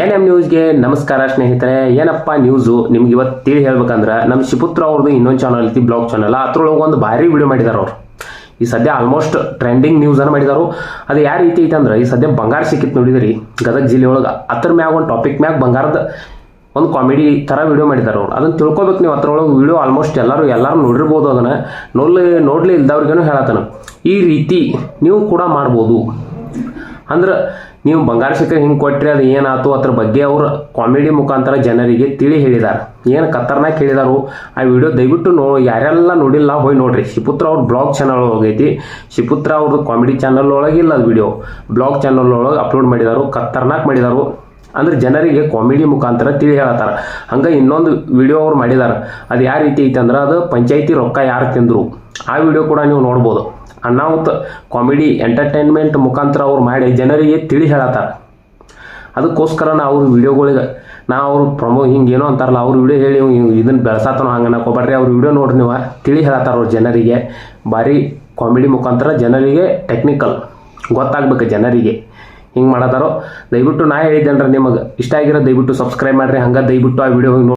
N ನ್ಯೂಸ್ಗೆ ನಮಸ್ಕಾರ ಸ್ನೇಹಿತರೆ. ಏನಪ್ಪ ನ್ಯೂಸು ನಿಮ್ಗೆ ಇವತ್ತು ತಿಳಿ ಹೇಳ್ಬೇಕಂದ್ರೆ ನಮ್ಮ ಶಿಪುತ್ರ ಅವ್ರದ್ದು ಇನ್ನೊಂದು ಚಾನಲ್ ಐತಿ, ಬ್ಲಾಗ್ ಚಾನಲ್. ಅದ್ರೊಳಗೆ ಒಂದು ಭಾರಿ ವಿಡಿಯೋ ಮಾಡಿದಾರೆ ಅವ್ರು. ಈ ಸದ್ಯ ಆಲ್ಮೋಸ್ಟ್ ಟ್ರೆಂಡಿಂಗ್ ನ್ಯೂಸ್ ಅನ್ನು ಮಾಡಿದಾರು. ಅದು ಯಾವ ರೀತಿ ಐತೆ ಅಂದ್ರೆ, ಈ ಸದ್ಯ ಬಂಗಾರ ಸಿಕ್ಕಿತ್ತು ನೋಡಿದ್ರಿ ಗದಗ ಜಿಲ್ಲೆ ಒಳಗೆ. ಅದ್ರ ಮ್ಯಾಗ ಒಂದು ಟಾಪಿಕ್ ಮ್ಯಾಗ ಬಂಗಾರದ ಒಂದು ಕಾಮಿಡಿ ಥರ ವಿಡಿಯೋ ಮಾಡಿದಾರೆ ಅವ್ರು. ಅದನ್ನು ತಿಳ್ಕೊಬೇಕು ನೀವು. ಅದ್ರೊಳಗೆ ವಿಡಿಯೋ ಆಲ್ಮೋಸ್ಟ್ ಎಲ್ಲರೂ ನೋಡಿರ್ಬೋದು. ಅದನ್ನು ನೋಡ್ಲಿ ಇಲ್ದವ್ರಿಗೇನು ಹೇಳತ್ತಾನ, ಈ ರೀತಿ ನೀವು ಕೂಡ ಮಾಡ್ಬೋದು. ಅಂದ್ರೆ ನೀವು ಬಂಗಾರ ಸಿಕ್ಕರೆ ಹಿಂಗೆ ಕೊಟ್ಟರೆ ಅದು ಏನಾಯ್ತು ಅದ್ರ ಬಗ್ಗೆ ಅವರು ಕಾಮಿಡಿ ಮುಖಾಂತರ ಜನರಿಗೆ ತಿಳಿ ಹೇಳಿದ್ದಾರೆ. ಏನು ಖತರ್ನಾಕ್ ಹೇಳಿದಾರು. ಆ ವಿಡಿಯೋ ದಯವಿಟ್ಟು ಯಾರೆಲ್ಲ ನೋಡಿಲ್ಲ ಹೋಗಿ ನೋಡ್ರಿ. ಶಿಪುತ್ರ ಅವ್ರ ಬ್ಲಾಗ್ ಚಾನಲ್ ಒಳಗೈತಿ. ಶಿಪುತ್ರ ಅವ್ರದ್ದು ಕಾಮಿಡಿ ಚಾನಲ್ ಒಳಗಿಲ್ಲ ಅದು ವಿಡಿಯೋ, ಬ್ಲಾಗ್ ಚಾನಲ್ ಒಳಗೆ ಅಪ್ಲೋಡ್ ಮಾಡಿದಾರು. ಖತರ್ನಾಕ್ ಮಾಡಿದಾರು. ಅಂದ್ರೆ ಜನರಿಗೆ ಕಾಮಿಡಿ ಮುಖಾಂತರ ತಿಳಿ ಹೇಳತ್ತಾರ. ಹಂಗೆ ಇನ್ನೊಂದು ವಿಡಿಯೋ ಅವ್ರು ಮಾಡಿದಾರೆ. ಅದು ಯಾವ ರೀತಿ ಐತೆ ಅಂದ್ರೆ, ಅದು ಪಂಚಾಯತಿ ರೊಕ್ಕ ಯಾರು ತಿಂದರು ಆ ವಿಡಿಯೋ ಕೂಡ ನೀವು ನೋಡ್ಬೋದು. ಅನಾಹುತ ಕಾಮಿಡಿ ಎಂಟರ್ಟೈನ್ಮೆಂಟ್ ಮುಖಾಂತರ ಅವ್ರು ಮಾಡಿ ಜನರಿಗೆ ತಿಳಿ ಹೇಳತ್ತಾರ. ಅದಕ್ಕೋಸ್ಕರ ಅವ್ರ ವಿಡಿಯೋಗಳಿಗೆ ಅವ್ರು ಹಿಂಗೇನೋ ಅಂತಾರಲ್ಲ, ಅವ್ರ ವಿಡಿಯೋ ಹೇಳಿ ಇದನ್ನು ಬೆಳೆಸತ್ತನೋ ಹಂಗೆ ಅನ್ನಕೋಬೇಡ್ರಿ. ಅವ್ರ ವಿಡಿಯೋ ನೋಡ್ರಿ ನೀವು, ತಿಳಿ ಹೇಳತ್ತಾರ ಅವ್ರು ಜನರಿಗೆ. ಭಾರಿ ಕಾಮಿಡಿ ಮುಖಾಂತರ ಜನರಿಗೆ ಟೆಕ್ನಿಕಲ್ ಗೊತ್ತಾಗ್ಬೇಕು ಜನರಿಗೆ ಹಿಂಗೆ ಮಾಡತ್ತಾರೋ. ದಯವಿಟ್ಟು ನಾ ಹೇಳಿದ್ದೇನ್ರಿ, ನಿಮಗೆ ಇಷ್ಟ ಆಗಿರೋ ದಯವಿಟ್ಟು ಸಬ್ಸ್ಕ್ರೈಬ್ ಮಾಡಿರಿ. ಹಂಗೆ ದಯವಿಟ್ಟು ಆ ವಿಡಿಯೋ